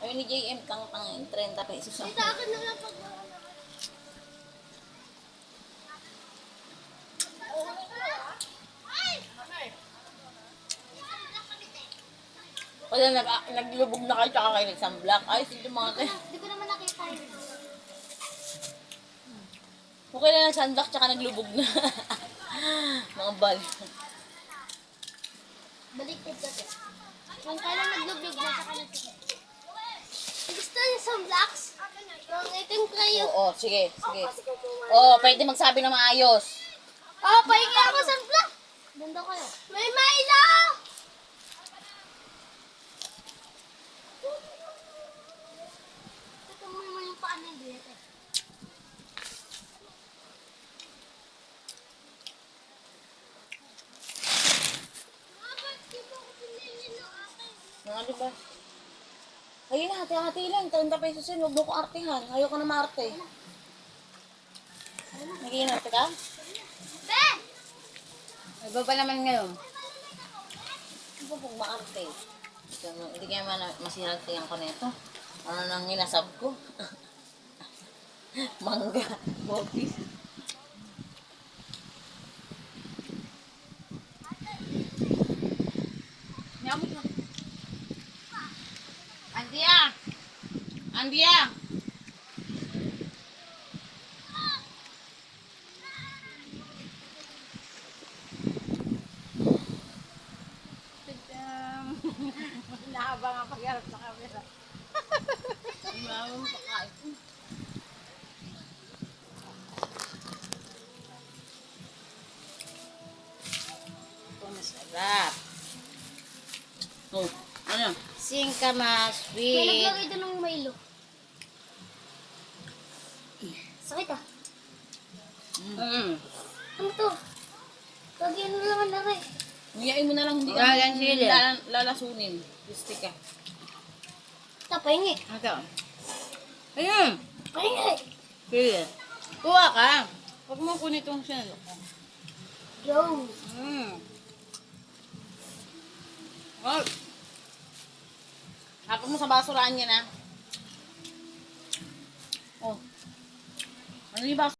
Sabi ni JM, tang 30 pesos. Dito akin na lang pag Wala, naglubog na kayo tsaka kayo nagsamblak. Ayos yung mga te. Hindi ko naman nakita yun. Okay na nagsamblak tsaka naglubog na. Mga bal. Baliktad kasi. Kung kailan naglubog na saka nagsabi. Gusto niyo some blocks? Yung itim kayo. Oo, sige, sige. Oo, pwede magsabi na maayos. Oh, pahingi ako some blocks. Ganda kayo. May Milo! Ito mo yung paan ng dito. Mga diba? Ayun na, hati-hati lang. 30 pesos yun. Huwag mo ko artehan. Ayaw ko na maarte. Nag-iinarte ka? Be! Iba pa naman ngayon. Ano pag maarte? Hindi kaya masinartihan ko nito. Ano nang inasab ko? Mangga. Bopis. Nyamot na. Andia! Andia! Nahaba nga pag-harap sa camera. Ang pakain ko. Ito masarap. Oh, ano? Singkamas May with... naglagay doon ng Milo. Sakit ah. Ano to? Lagyan mo naman na rin. Ngayain mo na lang, hindi Wala lang sili. lalasunin. Gusti ka. Ito, pahingi. Ito. Ayun. Pahingi. Sige. Kuha ka. Huwag mo kunin itong sinalo ko. Yo. Oh. Hapon mo sa basurahan yan, ah. Oh. Ano yung baso?